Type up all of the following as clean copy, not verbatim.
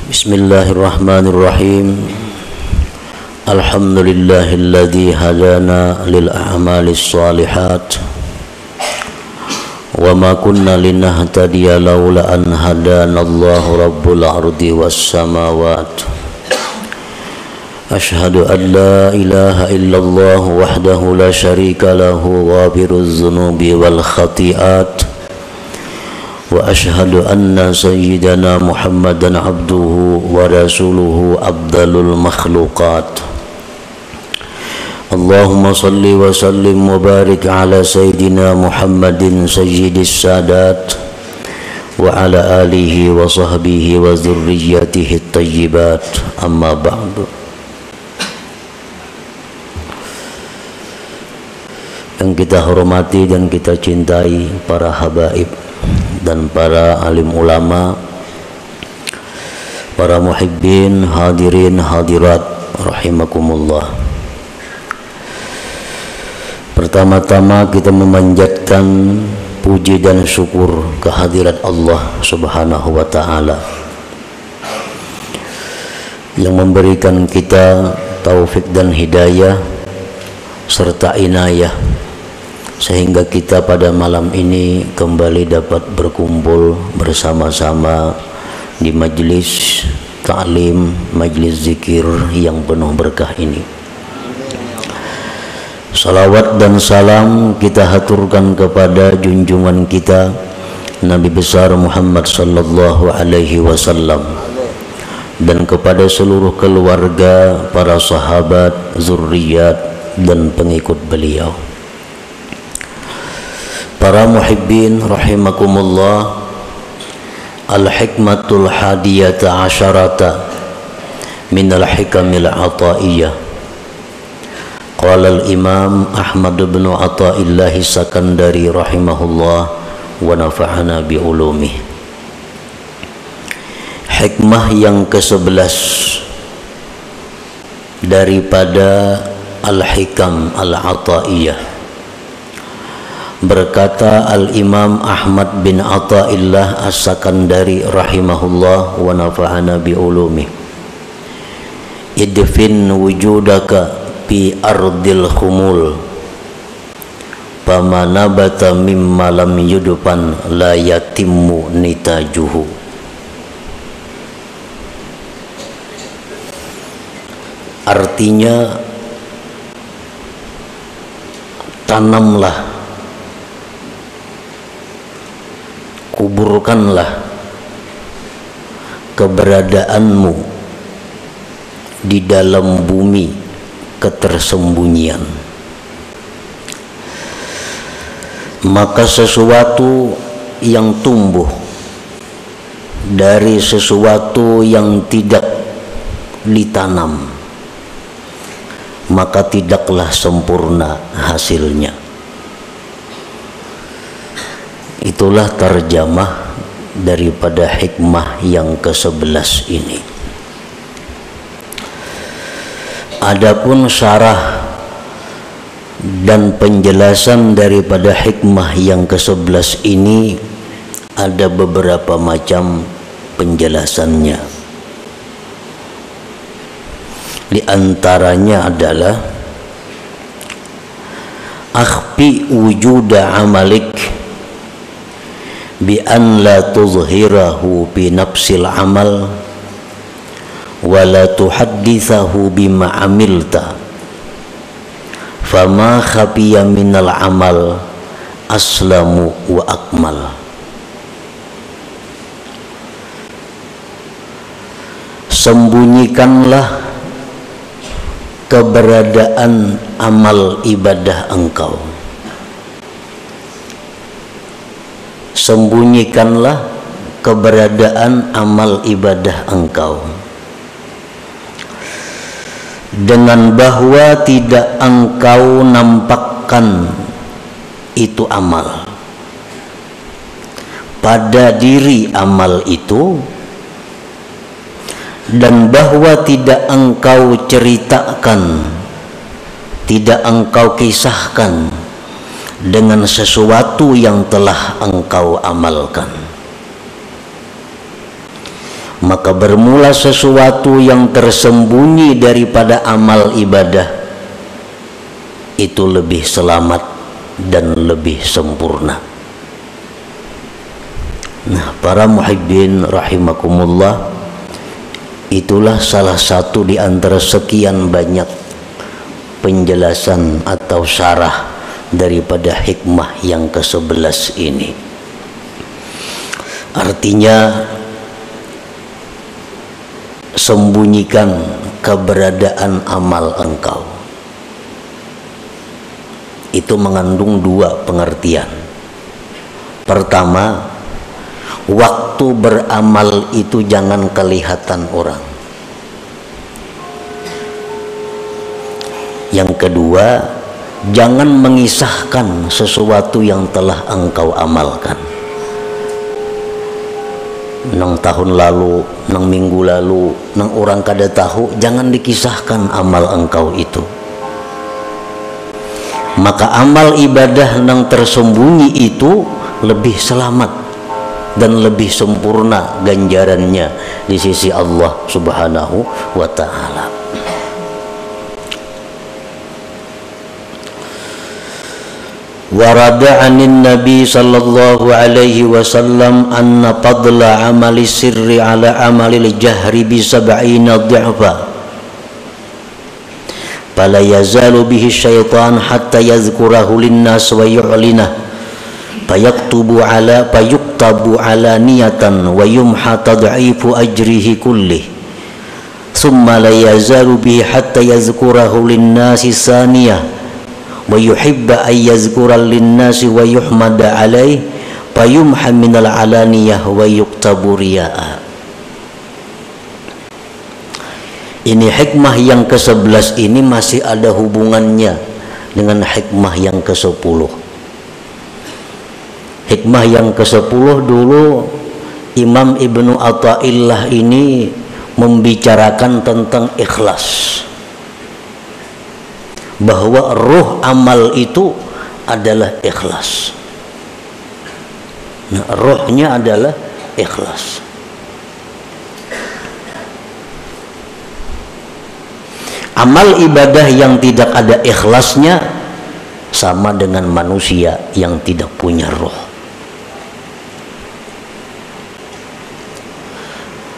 Bismillahirrahmanirrahim. Alhamdulillahilladzi hadana lil a'malis shalihat wa ma kunna linahtadiya laula an hadanallahu rabbul ardi was samawat. Ashhadu an la ilaha illallah wahdahu la syarika lahu ghafiruz dzunubi wal khati'at. Wa ashhadu anna sayyidana Muhammadan abduhu wa rasuluhu abdalul makhluqat. Allahumma salli wa sallim wa barik ala sayyidina Muhammadin sayyidis sadat wa ala alihi wa sahbihi wa dzurriyyatihi at-tayyibat. Amma ba'du. Yang kita hormati dan kita cintai para habaib dan para alim ulama, para muhibbin, hadirin, hadirat, rahimakumullah. Pertama-tama kita memanjatkan puji dan syukur kehadirat Allah Subhanahu wa ta'ala yang memberikan kita taufik dan hidayah serta inayah sehingga kita pada malam ini kembali dapat berkumpul bersama-sama di majlis ta'lim, majlis zikir yang penuh berkah ini. Salawat dan salam kita haturkan kepada junjungan kita Nabi besar Muhammad sallallahu alaihi wasallam dan kepada seluruh keluarga, para sahabat, zurriyat dan pengikut beliau. Para muhibbin rahimakumullah, al-hikmatul hadiyata asyarata minal hikamil ataiyah. Qala al-imam Ahmad bin Athaillah Sakandari rahimahullah wa nafa'ana bi ulumih. Hikmah yang ke-11 daripada al-hikam al-ataiyah. Berkata Al-Imam Ahmad bin Athaillah As-Sakandari rahimahullah wa nafa'ana bi ulumi. Idfin wujudaka fi ardil khumul fama nabata mimma lam yudfan la yatimmu nitajuhu. Artinya, tanamlah, kuburkanlah keberadaanmu di dalam bumi ketersembunyian, maka sesuatu yang tumbuh dari sesuatu yang tidak ditanam, maka tidaklah sempurna hasilnya. Itulah terjemah daripada hikmah yang ke-11 ini. Adapun syarah dan penjelasan daripada hikmah yang ke-11 ini ada beberapa macam penjelasannya. Di antaranya adalah akhfi wujuda amalik bi an la tuzhirahu bi nafsil amal wa la tuhaddithahu bima amilta fama khafiya minal amal aslamu wa akmal. Sembunyikanlah keberadaan amal ibadah engkau. Sembunyikanlah keberadaan amal ibadah engkau dengan bahwa tidak engkau nampakkan itu amal pada diri amal itu, dan bahwa tidak engkau ceritakan, tidak engkau kisahkan dengan sesuatu yang telah engkau amalkan. maka bermula sesuatu yang tersembunyi daripada amal ibadah itu lebih selamat dan lebih sempurna. Nah, para muhibbin rahimakumullah, itulah salah satu di antara sekian banyak penjelasan atau syarah daripada hikmah yang ke-11 ini. Artinya, sembunyikan keberadaan amal engkau. Itu mengandung dua pengertian. Pertama, waktu beramal itu jangan kelihatan orang. Yang kedua, jangan mengisahkan sesuatu yang telah engkau amalkan. Nang tahun lalu, nang minggu lalu, nang orang kada tahu, jangan dikisahkan amal engkau itu. Maka amal ibadah nang tersembunyi itu lebih selamat dan lebih sempurna ganjarannya di sisi Allah Subhanahu wa ta'ala. Warada anin Nabi sallallahu alaihi wasallam anna fadla amali sirri ala amalil jahri bi sab'ina dhi'fa fala yazalu bihi syaitan hatta yadhkurahu linnas wa yu'linah fayuktabu ala niyatan wa yumha tad'ifu ajrihi kullih thumma la yazalu bihi hatta yadhkurahu linnasi saniyah wa yuhibba ay yazkura linnasi wa yuhmada alaih fayumha minal alaniyah wa yuktabu riya'a. Ini hikmah yang ke-11 ini masih ada hubungannya dengan hikmah yang ke-10. Hikmah yang ke-10 dulu Imam Ibnu Athaillah ini membicarakan tentang ikhlas, bahwa ruh amal itu adalah ikhlas. Nah, ruhnya adalah ikhlas. Amal ibadah yang tidak ada ikhlasnya sama dengan manusia yang tidak punya ruh.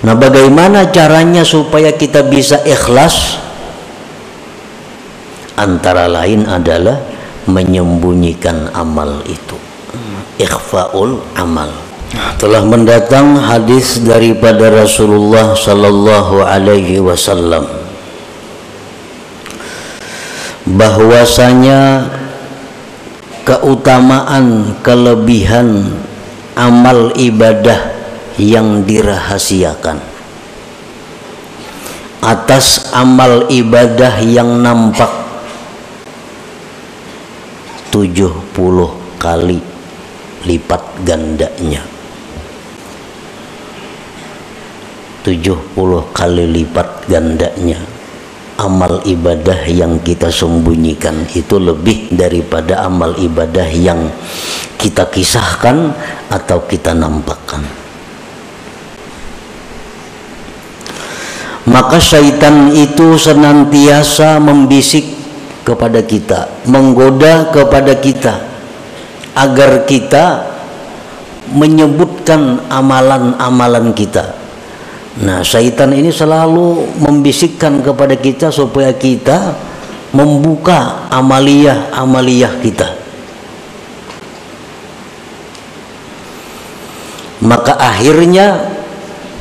Nah, bagaimana caranya supaya kita bisa ikhlas? Antara lain adalah menyembunyikan amal itu, ikhfaul amal. Telah mendatang hadis daripada Rasulullah sallallahu alaihi wasallam bahwasanya keutamaan kelebihan amal ibadah yang dirahasiakan atas amal ibadah yang nampak 70 kali lipat gandanya. 70 kali lipat gandanya amal ibadah yang kita sembunyikan itu lebih daripada amal ibadah yang kita kisahkan atau kita nampakkan. Maka syaitan itu senantiasa membisik kepada kita, menggoda kepada kita agar kita menyebutkan amalan-amalan kita. Nah, syaitan ini selalu membisikkan kepada kita supaya kita membuka amaliyah kita. Maka akhirnya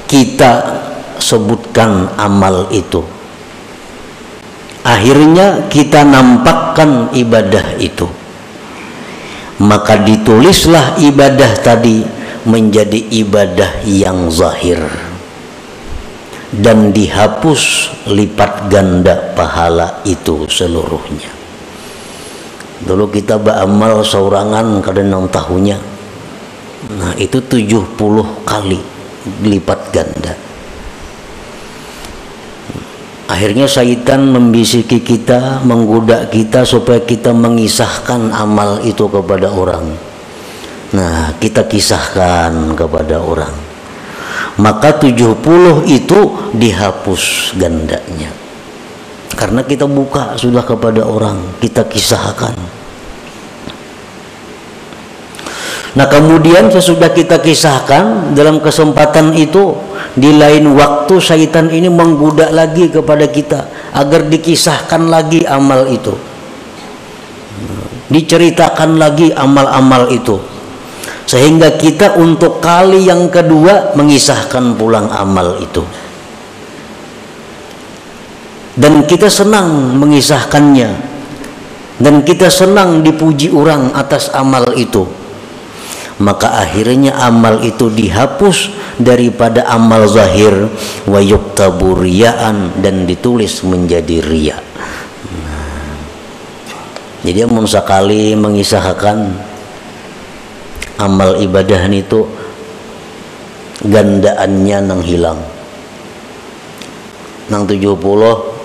kita sebutkan amal itu. Akhirnya kita nampakkan ibadah itu. Maka ditulislah ibadah tadi menjadi ibadah yang zahir dan dihapus lipat ganda pahala itu seluruhnya. Dulu kita beramal seorangan kadang tahunya, nah itu 70 kali lipat ganda. Akhirnya syaitan membisiki kita, menggoda kita supaya kita mengisahkan amal itu kepada orang. Nah, kita kisahkan kepada orang. maka 70 itu dihapus gandanya. Karena kita buka sudah kepada orang, kita kisahkan. Nah kemudian sesudah kita kisahkan, dalam kesempatan itu di lain waktu syaitan ini menggoda lagi kepada kita agar dikisahkan lagi amal itu, diceritakan lagi amal-amal itu, sehingga kita untuk kali yang kedua mengisahkan pulang amal itu. Dan kita senang mengisahkannya, dan kita senang dipuji orang atas amal itu. Maka akhirnya amal itu dihapus daripada amal zahir, wa yuktabu riya'an, dan ditulis menjadi riya. Jadi mun sakali mengisahkan amal ibadah itu gandaannya nang hilang, nang 70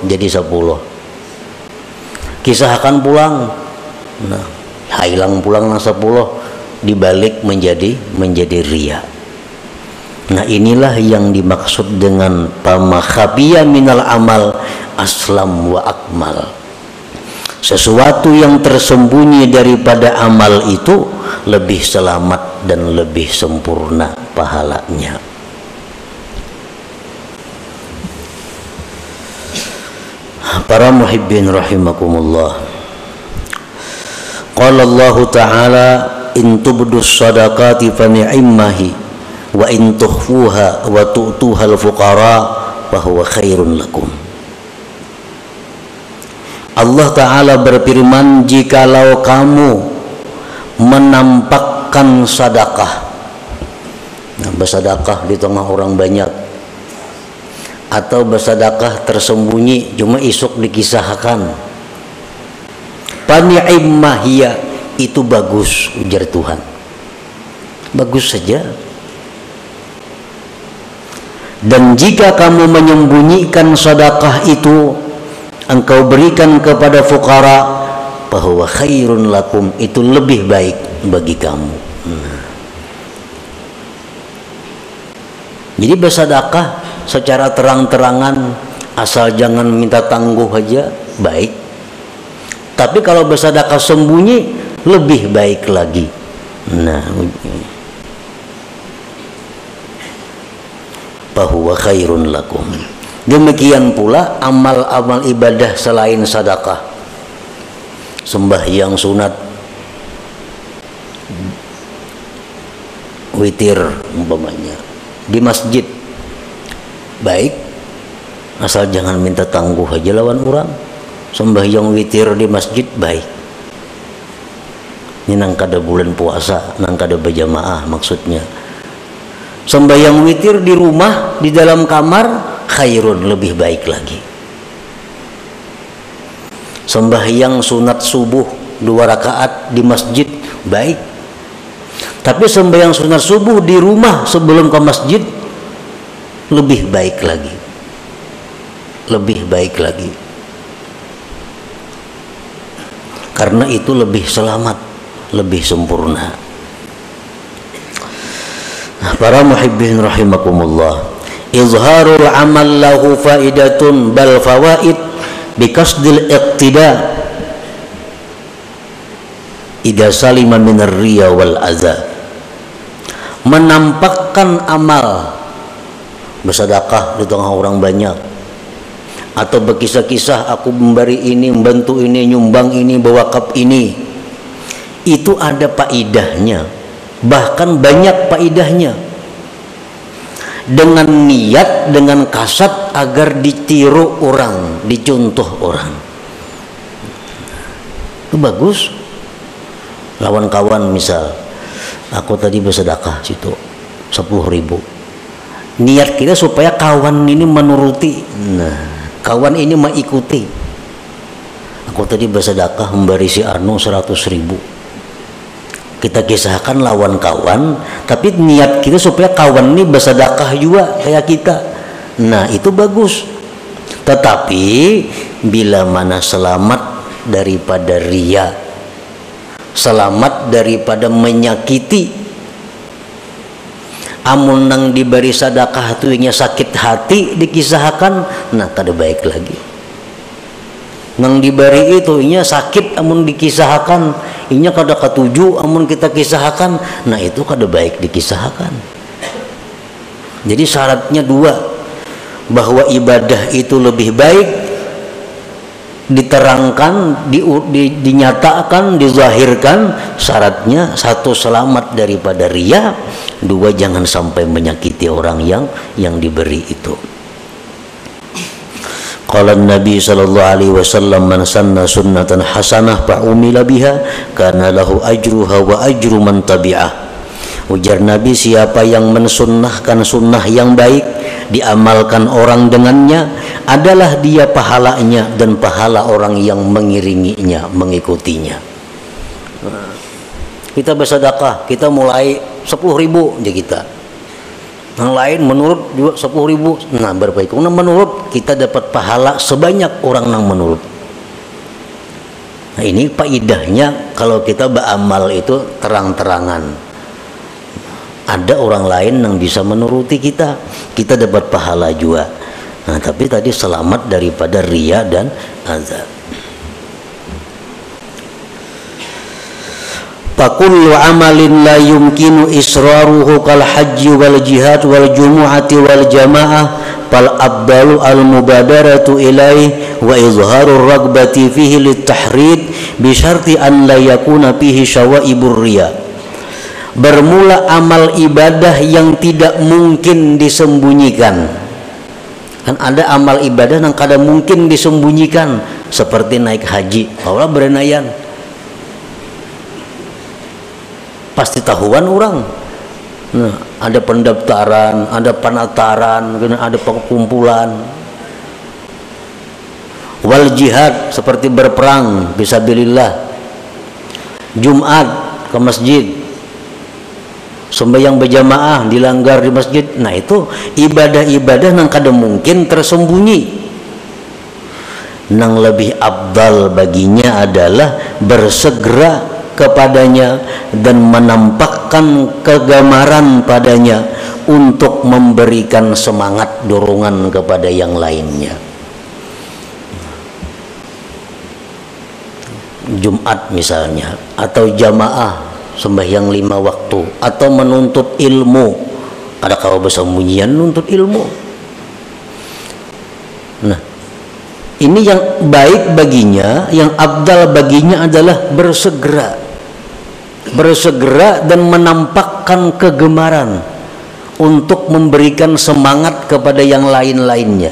jadi 10. Kisahkan pulang, nah hilang pulang nang 10 dibalik menjadi riya. Nah inilah yang dimaksud dengan pama khabiya minal amal aslam wa akmal. Sesuatu yang tersembunyi daripada amal itu lebih selamat dan lebih sempurna pahalanya. Para muhibbin rahimakumullah, qala Allah Ta'ala in tubdus sadaqati fa ni'immahi wa in tukhfuha wa tu'tuha al-fuqara fa huwa khairun lakum. Allah Ta'ala berfirman, jikalau kamu menampakkan sedekah, nah bersedekah di tengah orang banyak, atau bersedekah tersembunyi cuma isuk dikisahkan, pani'immahiyya, itu bagus, ujar Tuhan, bagus saja. Dan jika kamu menyembunyikan sedekah itu, engkau berikan kepada fuqara, bahwa khairun lakum, itu lebih baik bagi kamu. Jadi bersedekah secara terang-terangan, asal jangan minta tangguh aja, baik. Tapi kalau bersedekah sembunyi lebih baik lagi. Nah, bahwa khairun lakum. Demikian pula amal-amal ibadah selain sedekah, sembahyang sunat, witir umpamanya di masjid, baik, asal jangan minta tangguh aja lawan orang. Sembahyang witir di masjid baik. Ini nang kada bulan puasa, nang kada berjamaah maksudnya. Sembahyang witir di rumah, di dalam kamar, khairun, lebih baik lagi. Sembahyang sunat subuh 2 rakaat di masjid baik. Tapi sembahyang sunat subuh di rumah sebelum ke masjid lebih baik lagi. Lebih baik lagi. Karena itu lebih selamat, lebih sempurna. Para muhibbin rahimakumullah, izharul amal lahu faidatun bal fawaid biqasdil iqtida idza salima minar riya wal adza. Menampakkan amal, bersedekah di tengah orang banyak, atau berkisah-kisah aku memberi ini, membantu ini, nyumbang ini, berwakaf ini, itu ada faidahnya, bahkan banyak faidahnya, dengan niat, dengan kasat agar ditiru orang, dicontoh orang. Itu bagus. Lawan kawan misal, aku tadi bersedekah situ 10.000, niat kita supaya kawan ini menuruti, nah kawan ini mengikuti. Aku tadi bersedekah memberi si Anu 100.000. Kita kisahkan lawan kawan, tapi niat kita supaya kawan ini bersedekah juga kayak kita. Nah itu bagus. Tetapi bila mana selamat daripada riya, selamat daripada menyakiti, amun nang diberi sedekah tu nya sakit hati dikisahkan, nah kada baik lagi. Nang diberi itu nya sakit amun dikisahkan, inya kada katuju amun kita kisahkan, nah itu kada baik dikisahkan. Jadi syaratnya dua, bahwa ibadah itu lebih baik diterangkan, dinyatakan, dizahirkan. Syaratnya satu, selamat daripada riya, dua, jangan sampai menyakiti orang yang diberi itu. Qala Nabi sallallahu alaihi wasallam, man sanna sunnatan hasanah fa umila biha kana lahu ajruha wa ajru man tabi'ah. Ujar Nabi, siapa yang mensunnahkan sunnah yang baik, diamalkan orang dengannya, adalah dia pahalanya dan pahala orang yang mengiringinya, mengikutinya. Kita bersedekah, kita mulai 10.000 aja kita. Yang lain menurut juga 10.000. Nah, berbaik. Nah, menurut kita dapat pahala sebanyak orang yang menurut. Nah, ini faedahnya kalau kita beramal itu terang-terangan. Ada orang lain yang bisa menuruti kita, kita dapat pahala juga. Nah, tapi tadi selamat daripada riya dan azab. Fakullu amalin la yumkinu israruhu kal haji wal jihad wal jumu'ati wal jamaah fal abdalu al mubadaratu ilaih wa izharur ragbati fihi lit tahrid bi syarti an la yakuna fihi syawaibur riya. Bermula amal ibadah yang tidak mungkin disembunyikan. Kan ada amal ibadah yang kada mungkin disembunyikan, seperti naik haji. Allah berenayan pasti tahuan orang. Nah, ada pendaftaran, ada penataran, ada pengkumpulan. Wal jihad, seperti berperang fisabilillah. Jumat ke masjid, sembahyang berjamaah dilanggar di masjid. Nah, itu ibadah-ibadah yang kada mungkin tersembunyi. Yang lebih abdal baginya adalah bersegera kepadanya dan menampakkan kegemaran padanya untuk memberikan semangat dorongan kepada yang lainnya. Jumat misalnya, atau jamaah sembahyang 5 waktu, atau menuntut ilmu. Ada kalau bersembunyian menuntut ilmu. Nah, ini yang baik baginya, yang abdal baginya adalah bersegera dan menampakkan kegemaran untuk memberikan semangat kepada yang lain-lainnya.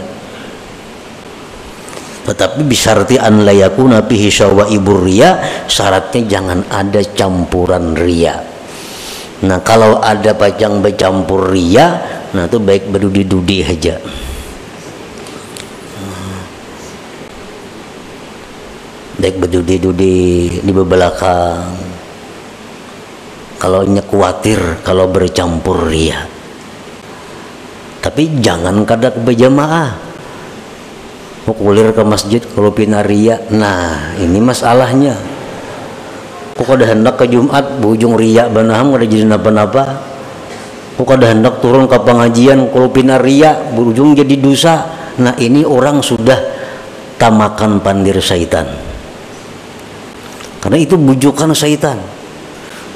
Tetapi bisyarti an la yakuna fihi syawaibur riya, syaratnya jangan ada campuran riya. Nah, kalau ada pajang bercampur riya, nah itu baik berdudi-dudi aja. Baik berdudi-dudi di belakang. Kalau nya khawatir kalau bercampur riya. Tapi jangan kadak berjamaah. Mau kulir ke masjid kalau pina riya. Nah, ini masalahnya. Kok kada hendak ke Jumat bujung riya banaham kada jadi napa-napa. Kok kada hendak turun ke pengajian kalau pina riya berujung jadi dosa. Nah, ini orang sudah tamakan pandir syaitan. Karena itu bujukan syaitan.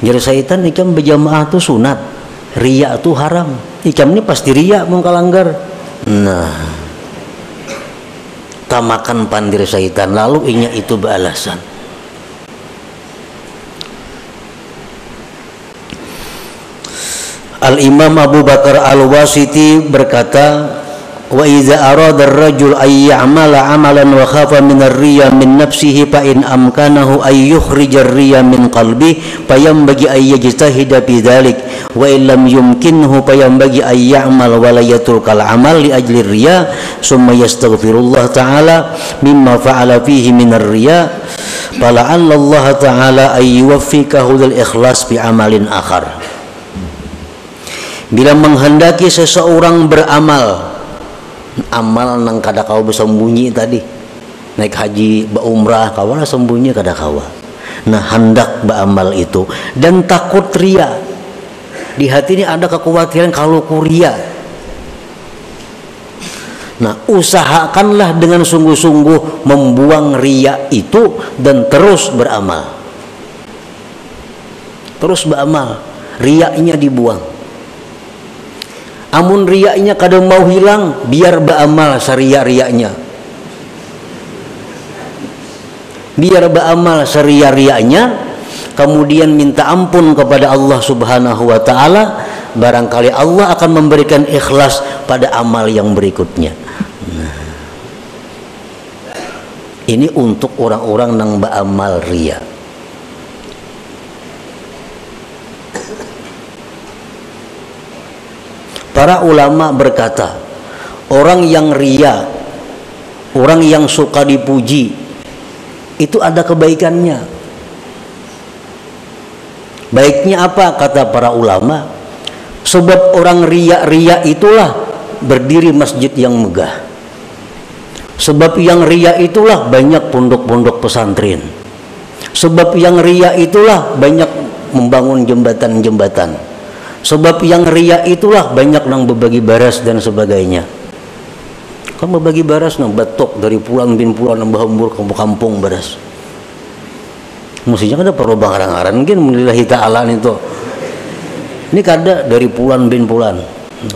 Jadi syaitan ikam berjamaah itu sunat, riya itu haram. Ikam ini pasti riya mengkalanggar. Nah, tamakan pandir syaitan, lalu inya itu beralasan. Al-Imam Abu Bakar Al-Wasiti berkata, wa idza arada ar-rajul ay ya'mala 'amalan wa khafa min ar-riya min nafsihi fa in amkanahu ay yukhrija ar-riya min qalbi fa yanbaghi ay yajtahida fi dhalik wa in lam yumkinhu fa yanbaghi ay ya'mal wa la yatrukal 'amal li ajli ar-riya summa yastaghfirullah ta'ala mimma fa'ala fihi min ar-riya fala'alla Allah ta'ala ay yuwaffiqahu lil ikhlas bi amalin akhar. Bila menghendaki seseorang beramal, amal nang kada kau bersembunyi tadi, naik haji, berumrah, kawan sembunyi kada kawa. Nah, hendak beramal itu dan takut ria. di hati ini ada kekhawatiran kalau kuria. Nah, usahakanlah dengan sungguh-sungguh membuang riya itu dan terus beramal. Terus beramal, riyanya dibuang. Amun riyanya kadang mau hilang, biar beramal saria-rianya. Biar beramal saria-rianya, kemudian minta ampun kepada Allah Subhanahu wa taala, barangkali Allah akan memberikan ikhlas pada amal yang berikutnya. Nah, ini untuk orang-orang yang beramal riya. Para ulama berkata, orang yang riya, orang yang suka dipuji, itu ada kebaikannya. Baiknya apa? Kata para ulama, sebab orang riya itulah berdiri masjid yang megah. Sebab yang riya itulah banyak pondok-pondok pesantren. Sebab yang riya itulah banyak membangun jembatan-jembatan. Sebab yang riya itulah banyak nang berbagi baras dan sebagainya. Kan berbagi baras nang batok dari pulang bin pulang nang bahambur kampung baras. Mestinya ada perlu bangaran-ngaran mungkin menilahi ta'ala itu. Ini kada dari pulan bin pulan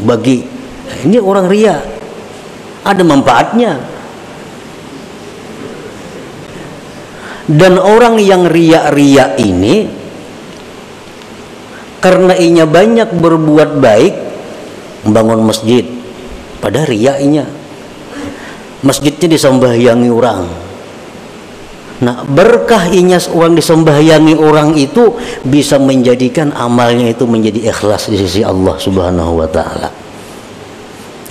bagi. Ini orang riya. Ada manfaatnya. Dan orang yang riya ini karena inya banyak berbuat baik, membangun masjid, pada riaknya masjidnya disembahyangi orang. Nah, berkah inya orang disembahyangi orang itu bisa menjadikan amalnya itu menjadi ikhlas di sisi Allah Subhanahu wa taala.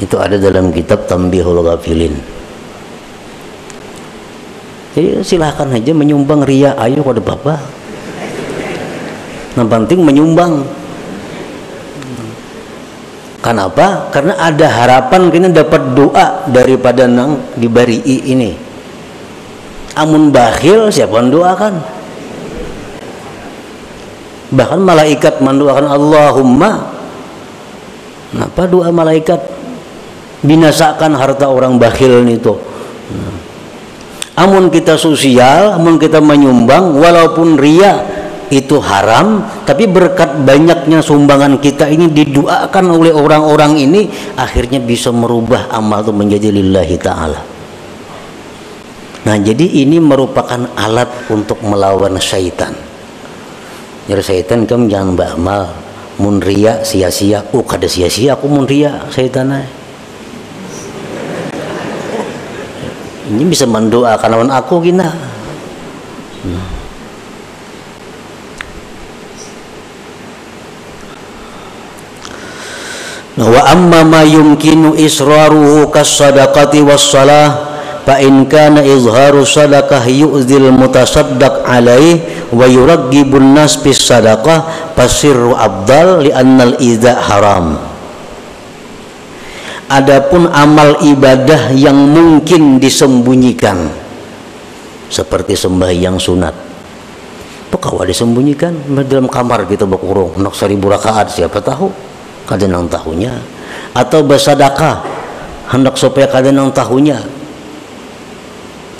Itu ada dalam kitab Tanbihul Ghafilin. Jadi silahkan aja menyumbang riya, ayo pada bapak. Yang penting menyumbang. Kenapa? Karena ada harapan kita dapat doa daripada nang dibari ini. Amun bakhil siapa mendoakan? Bahkan malaikat mendoakan Allahumma. Kenapa doa malaikat? Binasakan harta orang bakhil itu. Amun kita sosial, amun kita menyumbang, walaupun riya itu haram, tapi berkat banyaknya sumbangan kita ini didoakan oleh orang-orang ini, akhirnya bisa merubah amal itu menjadi lillahi ta'ala. Nah, jadi ini merupakan alat untuk melawan syaitan. Jadi syaitan kamu jangan beramal mun riya sia-sia. Oh, kada sia-sia aku mun riya syaitan. Ini bisa mendoakan lawan aku gina. Wa amma ma yumkinu israruhu kas-sadaqati was-salah fa in kana izharu sadaqah yu'zil mutasaddaq alaih wa yuraggibun nas bis sadaqah fasirru abdal li annal idza haram. Adapun amal ibadah yang mungkin disembunyikan seperti sembahyang sunat, pekawa disembunyikan dalam kamar kita berkurung nak 1000 rakaat, siapa tahu kada nang tahunya, atau bersedekah hendak supaya kada nang tahunya,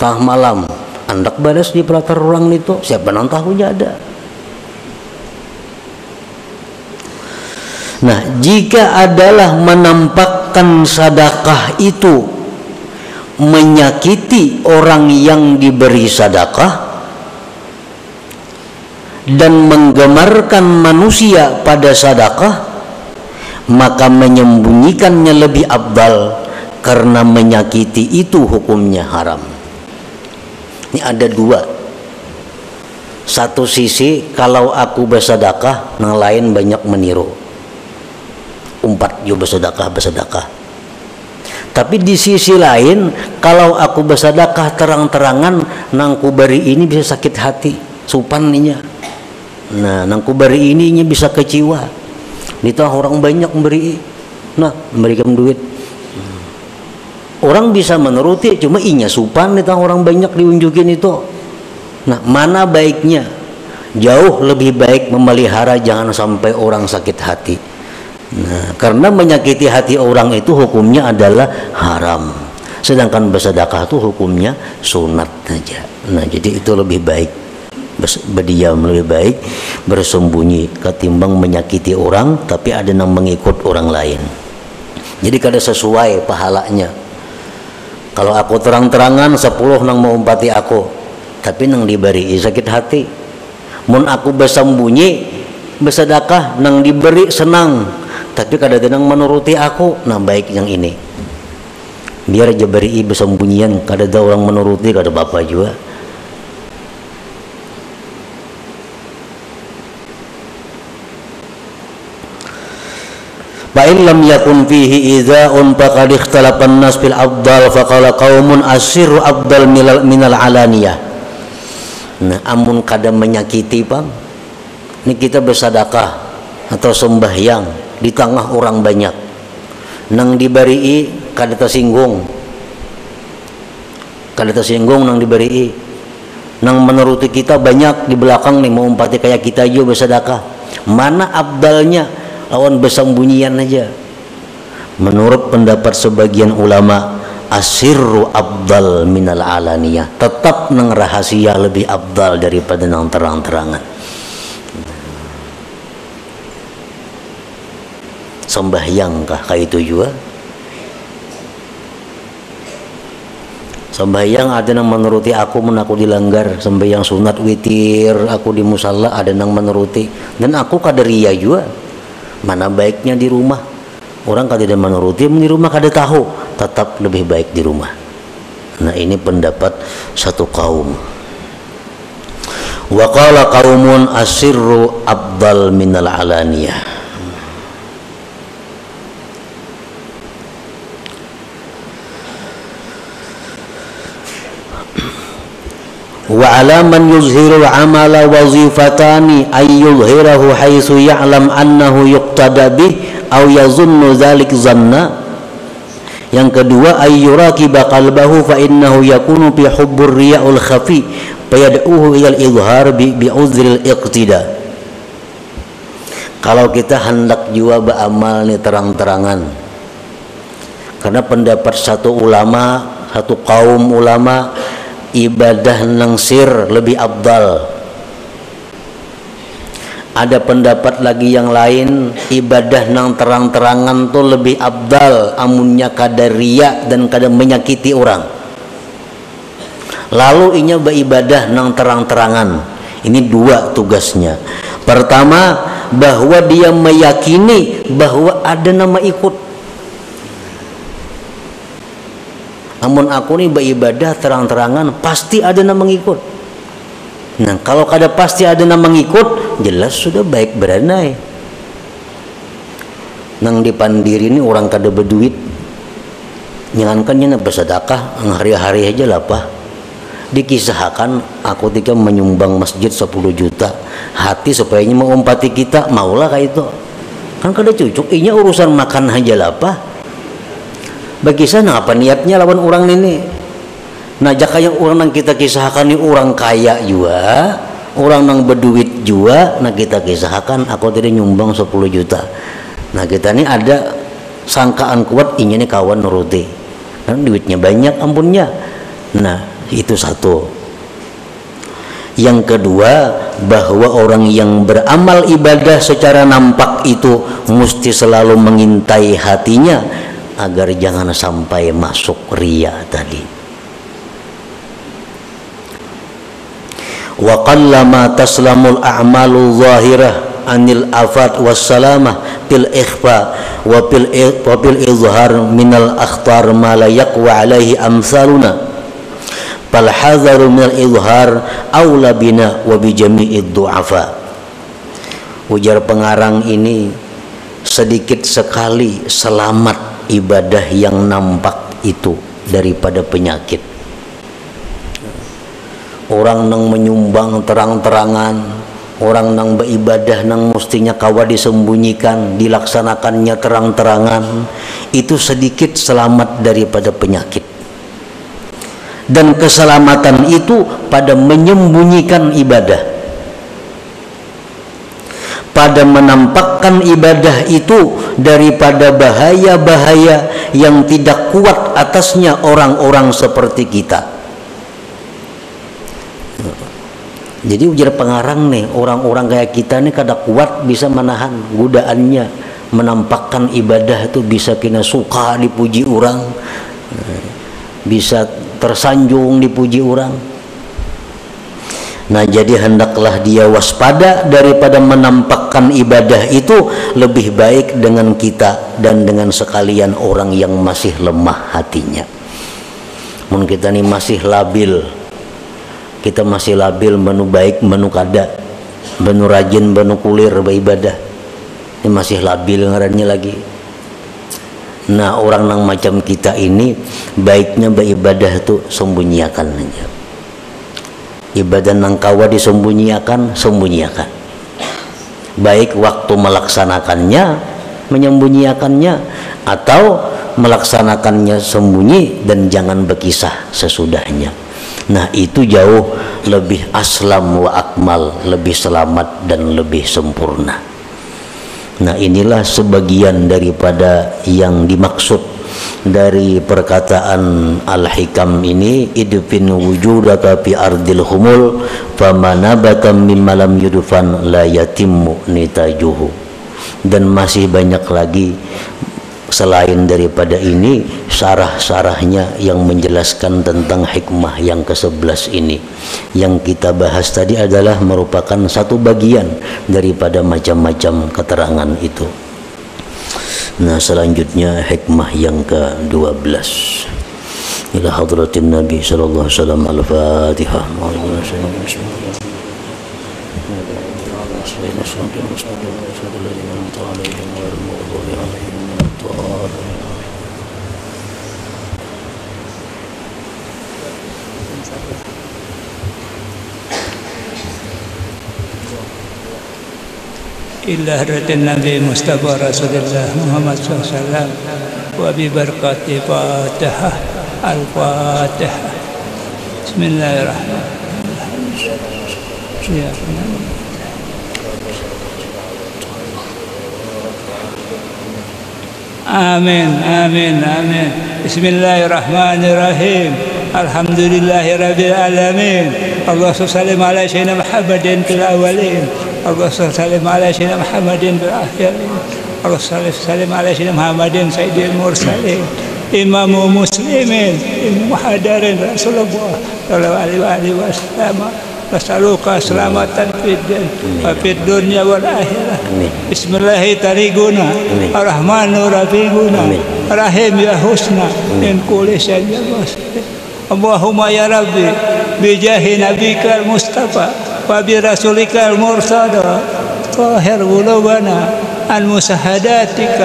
tengah malam hendak balas di pelatar orang itu, siapa nang tahunya ada. Nah, jika adalah menampakkan sedekah itu menyakiti orang yang diberi sedekah dan menggemarkan manusia pada sedekah, maka menyembunyikannya lebih afdal karena menyakiti itu hukumnya haram. Ini ada dua. Satu sisi kalau aku bersedekah, yang lain banyak meniru. Umpat yo bersedekah. Tapi di sisi lain kalau aku bersedekah terang-terangan, nang ku beri ini bisa sakit hati, supaninya. Nah, nang ku beri ini bisa kecewa. Nita orang banyak memberi, nah memberikan duit. Orang bisa menuruti, cuma inya supan nita orang banyak diunjukin itu. Nah, mana baiknya? Jauh lebih baik memelihara jangan sampai orang sakit hati. Nah, karena menyakiti hati orang itu hukumnya adalah haram. Sedangkan bersedekah itu hukumnya sunat saja. Nah, jadi itu lebih baik. Berdiam lebih baik, bersembunyi ketimbang menyakiti orang tapi ada yang mengikut orang lain. Jadi kada sesuai pahalanya. Kalau aku terang-terangan 10 nang mau umpati aku, tapi nang diberi sakit hati. Mun aku bersembunyi bersedekah nang diberi senang, tapi kada ada nang menuruti aku, nah baik yang ini. Biar aja beri bersembunyian, kada ada orang menuruti, kada apa-apa juga. Fa in lam yakun fihi idza'un faqad ikhtalafa an-nas fil afdal faqala qaumun asirru afdal minal alaniyah. Nah, amun kada menyakiti bang, ini kita bersedekah atau sembahyang di tengah orang banyak, nang diberi kada tersinggung, nang diberi, nang menuruti kita banyak di belakang nih mau umpati kayak kita aja bersedekah. Mana abdalnya? Lawan bersembunyian aja. Menurut pendapat sebagian ulama, asirru abdal minal alaniyah, tetap nang rahasia lebih abdal daripada nang terang-terangan. Sembahyang kah kayak itu juga? Sembahyang ada nang menuruti aku, mun aku dilanggar sembahyang sunat witir aku di musalla ada nang menuruti, dan aku kaderia juga. Mana baiknya di rumah? Orang kada ada menuruti, di rumah kada tahu, tetap lebih baik di rumah. Nah, ini pendapat satu kaum. Wa qala qaumun asirru afdal minal alaniyah. Wa ala man yuzhirul amala wazifatani ay yuzhirahu haitsu ya'lam annahu yuqtada bih aw yazunnu dzalik zanna. Yang kedua, ay yuraqiba qalbahu fa innahu yakunu bi hubbur riya'ul khafi fayad'uhu ilal izhar bi uzril iqtida. Kalau kita hendak jua beramal nih terang-terangan, karena pendapat satu ulama, satu kaum ulama, ibadah nang sir lebih abdal. Ada pendapat lagi yang lain, ibadah nang terang-terangan tuh lebih abdal, amunnya kada riya dan kada menyakiti orang. Lalu inya beribadah nang terang-terangan. Ini dua tugasnya. Pertama, bahwa dia meyakini bahwa ada nama ikut. Amun aku nih beribadah terang-terangan pasti ada yang mengikut. Nah, kalau kada pasti ada yang mengikut, jelas sudah baik beranai. Nang dipandiri ini orang kada berduit, nyangankannya nak bersedekah hari-hari aja lah pak. Dikisahkan aku ketika menyumbang masjid 10 juta, hati supaya mau umpati kita maulah kayak itu. Kan kada cucuk, inya urusan makan aja lah pak. Bagi sana apa niatnya lawan orang ini? Nah, jaka yang orang yang kita kisahkan ini orang kaya juga, orang yang berduit juga. Nah, kita kisahkan aku tadi nyumbang 10 juta. Nah, kita ini ada sangkaan kuat ini kawan nuruti, kan duitnya banyak ampunnya. Nah, itu satu. Yang kedua, bahwa orang yang beramal ibadah secara nampak itu mesti selalu mengintai hatinya agar jangan sampai masuk riya tadi. Wa qallama taslamul a'malu zahirah anil afat wassalamah bil ikhfa wa bil izhar minal akhtar ma la yaqwa alaihi amsaluna fal hadharu minal izhar aula bina wa bi jami'id du'afa. Ujar pengarang ini, sedikit sekali selamat ibadah yang nampak itu daripada penyakit. Orang nang menyumbang terang-terangan, orang nang beribadah nang mestinya kawa disembunyikan, dilaksanakannya terang-terangan, itu sedikit selamat daripada penyakit. Dan keselamatan itu pada menyembunyikan ibadah. pada menampakkan ibadah itu daripada bahaya-bahaya yang tidak kuat atasnya orang-orang seperti kita. Jadi ujar pengarang nih, orang-orang kayak kita nih kada kuat bisa menahan godaannya, menampakkan ibadah itu bisa kena suka dipuji orang, bisa tersanjung dipuji orang. Nah, jadi hendaklah dia waspada daripada menampakkan ibadah itu, lebih baik dengan kita dan dengan sekalian orang yang masih lemah hatinya. Mun kita ini masih labil, kita masih labil menu baik menu kada, menu rajin menu kulir beribadah, ini masih labil ngarannya lagi. Nah, orang yang macam kita ini baiknya beribadah itu sembunyikan aja. Ibadah nang kawa disembunyikan, sembunyikan. Baik waktu melaksanakannya, menyembunyikannya, atau melaksanakannya sembunyi dan jangan berkisah sesudahnya. Nah, itu jauh lebih aslam wa akmal, lebih selamat dan lebih sempurna. Nah, inilah sebagian daripada yang dimaksud dari perkataan Al-Hikam ini, idfin wujudaka fi ardil humul famanabata mimma lam yudfan la yatimmu nitajuhu. Dan masih banyak lagi selain daripada ini syarah-syarahnya yang menjelaskan tentang hikmah yang ke-11 ini. Yang kita bahas tadi adalah merupakan satu bagian daripada macam-macam keterangan itu. Nah, selanjutnya hikmah yang ke-12. Ila hadratin Nabi sallallahu alaihi wasallam. Al-Fatihah. إلا حضرة النبي مصطفى رسول الله محمد صلى الله عليه وسلم وببركة فاتحة الفاتحة. بسم الله الرحمن الرحيم. آمين آمين آمين. بسم الله الرحمن الرحيم. الحمد لله رب العالمين. اللهم صل على سيدنا محمد في الأولين. اللهم صل على سيدنا محمد في الآخرين. اللهم صل على سيدنا محمد سيد المرسلين إمام مسلمين محضرين رسول الله صلى الله عليه وسلم. نسألك سلامة في الدين وفي الدنيا والآخرة. بسم الله طريقنا الرحمن رفيقنا رحيم يا حسنى من كل شيء. اللهم يا ربي بجاه نبيك المصطفى وبرسولك المرتضى طاهر قلوبنا عن مشاهداتك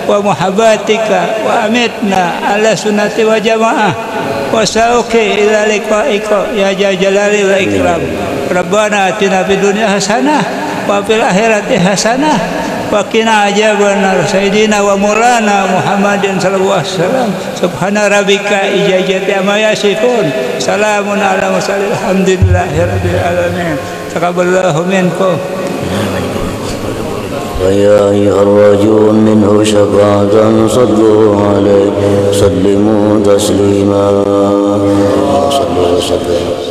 ومحباتك وأمتنا على سنة وجماعة وسأوكي إلى لقائك يا جلال والإكرام. ربنا آتنا في الدنيا حسنة وفي الآخرة حسنة وقنا عذاب النار. سيدنا ومولانا محمد صلى الله عليه وسلم. سبحان ربك إجازة ما يصفون سلام على المرسلين الحمد لله رب العالمين. تقبل الله منكم. ويا أيها الراجون منه شفاعة صلوا عليه سلموا تسليما. صلوا وسلموا.